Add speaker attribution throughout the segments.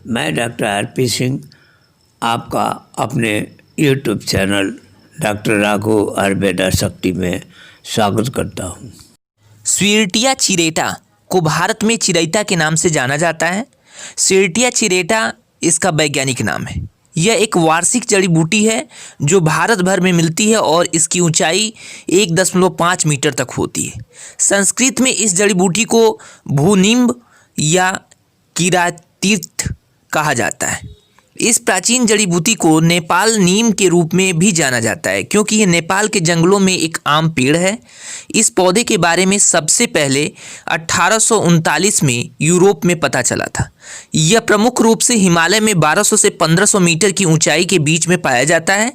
Speaker 1: मैं doctor RP Singh आपका अपने YouTube channel doctor Raghav Ayurveda शक्ति में स्वागत करता हूँ।
Speaker 2: स्वीर्टिया चिरेटा को भारत में चिरैता के नाम से जाना जाता है। स्वीर्टिया चिरेटा इसका वैज्ञानिक नाम है। यह एक वार्षिक जड़ी बूटी है जो भारत भर में मिलती है और इसकी ऊंचाई 1.5 मीटर तक होती है। संस्कृत में इस जड़ी बूटी को भूनिम्ब या किरातीर्थ कहा जाता है। इस प्राचीन जड़ी बूटी को नेपाल नीम के रूप में भी जाना जाता है क्योंकि यह नेपाल के जंगलों में एक आम पेड़ है। इस पौधे के बारे में सबसे पहले 1839 में यूरोप में पता चला था। यह प्रमुख रूप से हिमालय में 1200 से 1500 मीटर की ऊंचाई के बीच में पाया जाता है।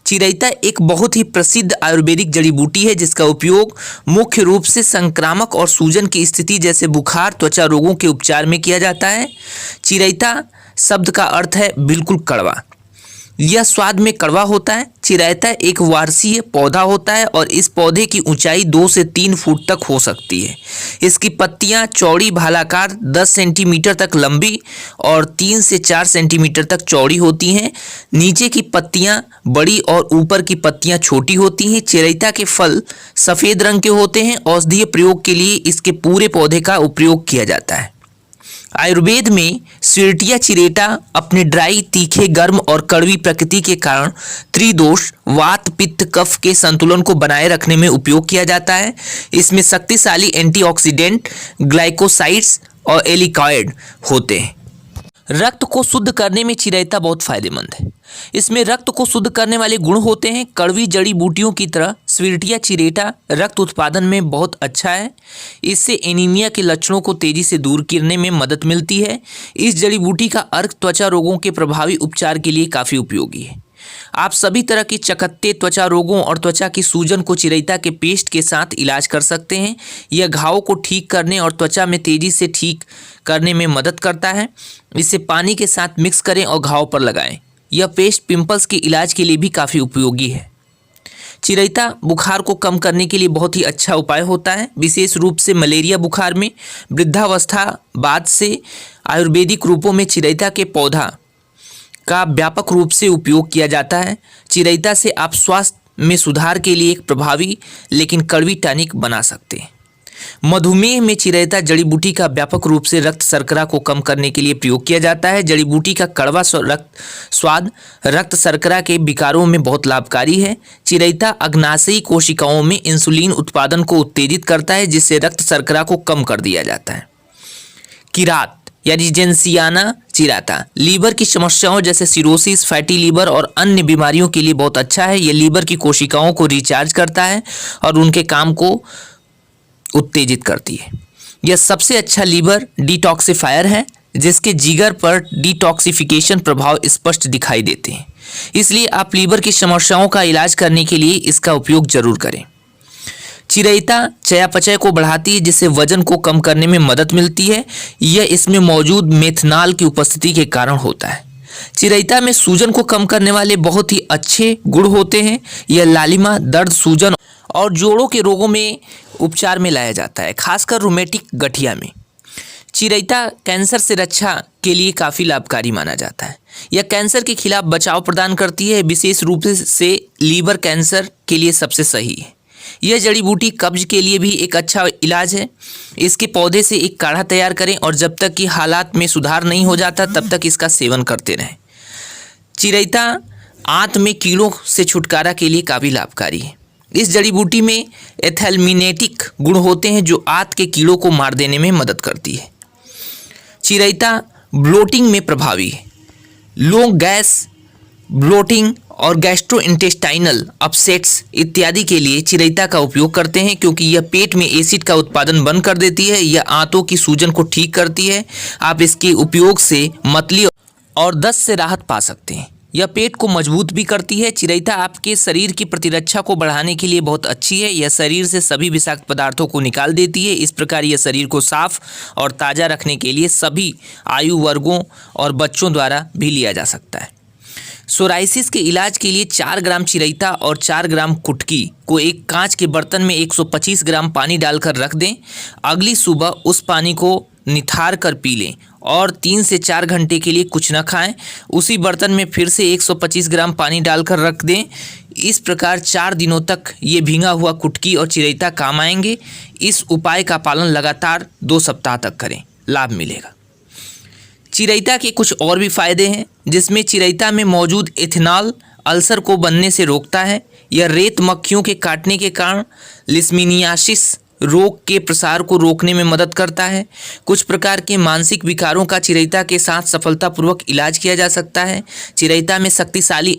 Speaker 2: चिरैता एक बहुत ही प्रसिद्ध आयुर्वेदिक जड़ी बूटी है जिसका उपयोग मुख्य रूप से संक्रामक और सूजन की स्थिति जैसे बुखार, त्वचा रोगों के उपचार में किया जाता है। चिरैता शब्द का अर्थ है बिल्कुल कड़वा। यह स्वाद में कड़वा होता है। चिरैता एक वार्षिक पौधा होता है और इस पौधे की ऊंचाई 2 से 3 फुट तक हो सकती है। इसकी पत्तियां चौड़ी भालाकार 10 सेंटीमीटर तक लंबी और 3 से 4 सेंटीमीटर तक चौड़ी होती हैं। नीचे की पत्तियां बड़ी और ऊपर की पत्तियां छोटी होती हैं। चिरैता के फल सफ़ेद रंग के होते हैं। औषधीय प्रयोग के लिए इसके पूरे पौधे का उपयोग किया जाता है। आयुर्वेद में स्वीर्टिया चिरेटा अपने ड्राई, तीखे, गर्म और कड़वी प्रकृति के कारण त्रिदोष वात, पित्त, कफ के संतुलन को बनाए रखने में उपयोग किया जाता है। इसमें शक्तिशाली एंटीऑक्सीडेंट, ग्लाइकोसाइड्स और एलिकॉइड होते हैं। रक्त को शुद्ध करने में चिरैता बहुत फायदेमंद है। इसमें रक्त को शुद्ध करने वाले गुण होते हैं। कड़वी जड़ी बूटियों की तरह स्वीर्टिया चिरेटा रक्त उत्पादन में बहुत अच्छा है। इससे एनीमिया के लक्षणों को तेजी से दूर करने में मदद मिलती है। इस जड़ी बूटी का अर्क त्वचा रोगों के प्रभावी उपचार के लिए काफ़ी उपयोगी है। आप सभी तरह के चकत्ते, त्वचा रोगों और त्वचा की सूजन को चिरैता के पेस्ट के साथ इलाज कर सकते हैं। यह घावों को ठीक करने और त्वचा में तेजी से ठीक करने में मदद करता है। इसे पानी के साथ मिक्स करें और घाव पर लगाएं। यह पेस्ट पिंपल्स के इलाज के लिए भी काफ़ी उपयोगी है। चिरैता बुखार को कम करने के लिए बहुत ही अच्छा उपाय होता है। विशेष रूप से मलेरिया बुखार में वृद्धावस्था बाद से आयुर्वेदिक रूपों में चिरैता के पौधा का व्यापक रूप से उपयोग किया जाता है। चिरैता से आप स्वास्थ्य में सुधार के लिए एक प्रभावी लेकिन कड़वी टॉनिक बना सकते हैं। मधुमेह में चिरैता जड़ी बूटी का व्यापक रूप से रक्त शर्करा को कम करने के लिए प्रयोग किया जाता है। जड़ी बूटी का कड़वा स्वाद रक्त शर्करा के विकारों में बहुत लाभकारी है। चिरैता अग्नाशयी कोशिकाओं में इंसुलिन उत्पादन को उत्तेजित करता है जिससे रक्त शर्करा को कम कर दिया जाता है। किरात या रिजेंसियाना चिरैता लीवर की समस्याओं जैसे सिरोसिस, फैटी लीवर और अन्य बीमारियों के लिए बहुत अच्छा है। यह लीवर की कोशिकाओं को रिचार्ज करता है और उनके काम को उत्तेजित करती है। यह सबसे अच्छा लीवर डिटॉक्सिफायर है जिसके जिगर पर डिटॉक्सिफिकेशन प्रभाव स्पष्ट दिखाई देते हैं। इसलिए आप लीवर की समस्याओं का इलाज करने के लिए इसका उपयोग जरूर करें। चिरैता चयापचय को बढ़ाती है जिससे वजन को कम करने में मदद मिलती है। यह इसमें मौजूद मेथनॉल की उपस्थिति के कारण होता है। चिरैता में सूजन को कम करने वाले बहुत ही अच्छे गुण होते हैं। यह लालिमा, दर्द, सूजन और जोड़ों के रोगों में उपचार में लाया जाता है, खासकर रूमेटिक गठिया में। चिरैता कैंसर से रक्षा के लिए काफ़ी लाभकारी माना जाता है। यह कैंसर के खिलाफ बचाव प्रदान करती है। विशेष रूप से लीवर कैंसर के लिए सबसे सही है। यह जड़ी बूटी कब्ज के लिए भी एक अच्छा इलाज है। इसके पौधे से एक काढ़ा तैयार करें और जब तक कि हालात में सुधार नहीं हो जाता तब तक इसका सेवन करते रहें। चिरैता आंत में कीड़ों से छुटकारा के लिए काफ़ी लाभकारी है। इस जड़ी बूटी में एथेलमिनेटिक गुण होते हैं जो आंत के कीड़ों को मार देने में मदद करती है। चिरैता ब्लोटिंग में प्रभावी है। लोग गैस, ब्लोटिंग और गैस्ट्रोइंटेस्टाइनल अपसेट्स इत्यादि के लिए चिरैता का उपयोग करते हैं क्योंकि यह पेट में एसिड का उत्पादन बंद कर देती है। यह आंतों की सूजन को ठीक करती है। आप इसके उपयोग से मतली और दस्त से राहत पा सकते हैं। यह पेट को मजबूत भी करती है। चिरैता आपके शरीर की प्रतिरक्षा को बढ़ाने के लिए बहुत अच्छी है। यह शरीर से सभी विषाक्त पदार्थों को निकाल देती है। इस प्रकार यह शरीर को साफ और ताज़ा रखने के लिए सभी आयु वर्गों और बच्चों द्वारा भी लिया जा सकता है। सोराइसिस के इलाज के लिए 4 ग्राम चिरैता और 4 ग्राम कुटकी को एक कांच के बर्तन में 125 ग्राम पानी डालकर रख दें। अगली सुबह उस पानी को निथार कर पी लें और 3 से 4 घंटे के लिए कुछ न खाएं। उसी बर्तन में फिर से 125 ग्राम पानी डालकर रख दें। इस प्रकार 4 दिनों तक ये भींगा हुआ कुटकी और चिरैता काम आएंगे। इस उपाय का पालन लगातार 2 सप्ताह तक करें, लाभ मिलेगा। चिरैता के कुछ और भी फायदे हैं, जिसमें चिरैता में मौजूद एथेनॉल अल्सर को बनने से रोकता है। यह रेत मक्खियों के काटने के कारण लिस्मीनियासिस रोग के प्रसार को रोकने में मदद करता है। कुछ प्रकार के मानसिक विकारों का चिरैता के साथ सफलतापूर्वक इलाज किया जा सकता है। चिरैता में शक्तिशाली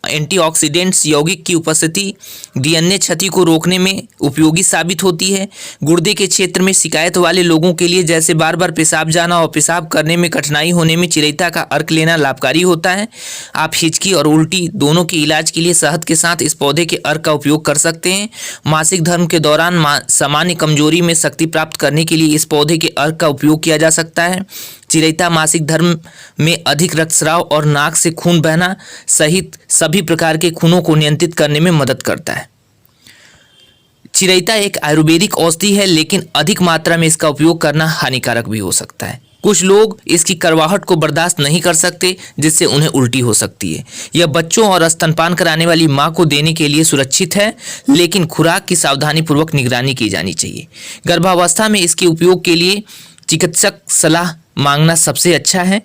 Speaker 2: एंटीऑक्सीडेंट्स यौगिक की उपस्थिति डीएनए क्षति को रोकने में उपयोगी साबित होती है। गुर्दे के क्षेत्र में शिकायत वाले लोगों के लिए, जैसे बार बार पेशाब जाना और पेशाब करने में कठिनाई होने में, चिरैता का अर्क लेना लाभकारी होता है। आप हिचकी और उल्टी दोनों के इलाज के लिए शहद के साथ इस पौधे के अर्क का उपयोग कर सकते हैं। मासिक धर्म के दौरान सामान्य कमजोरी में शक्ति प्राप्त करने के लिए इस पौधे के अर्क का उपयोग किया जा सकता है। चिरैता मासिक धर्म में अधिक रक्तस्राव और नाक से खून बहना सहित सभी प्रकार के खूनों को नियंत्रित करने में मदद करता है। चिरैता एक आयुर्वेदिक औषधि है, लेकिन अधिक मात्रा में इसका उपयोग करना हानिकारक भी हो सकता है। कुछ लोग इसकी कड़वाहट को बर्दाश्त नहीं कर सकते, जिससे उन्हें उल्टी हो सकती है। यह बच्चों और स्तनपान कराने वाली मां को देने के लिए सुरक्षित है, लेकिन खुराक की सावधानीपूर्वक निगरानी की जानी चाहिए। गर्भावस्था में इसके उपयोग के लिए चिकित्सक सलाह मांगना सबसे अच्छा है।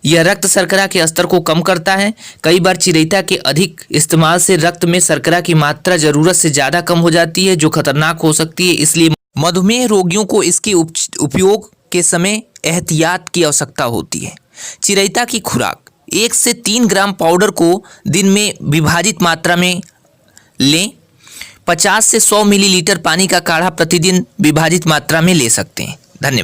Speaker 2: यह रक्त शर्करा के स्तर को कम करता है। कई बार चिरैता के अधिक इस्तेमाल से रक्त में शर्करा की मात्रा जरूरत से ज़्यादा कम हो जाती है, जो खतरनाक हो सकती है। इसलिए मधुमेह रोगियों को इसके उपयोग के समय एहतियात की आवश्यकता होती है। चिरैता की खुराक: 1 से 3 ग्राम पाउडर को दिन में विभाजित मात्रा में लें। 50 से 100 मिलीलीटर पानी का काढ़ा प्रतिदिन विभाजित मात्रा में ले सकते हैं।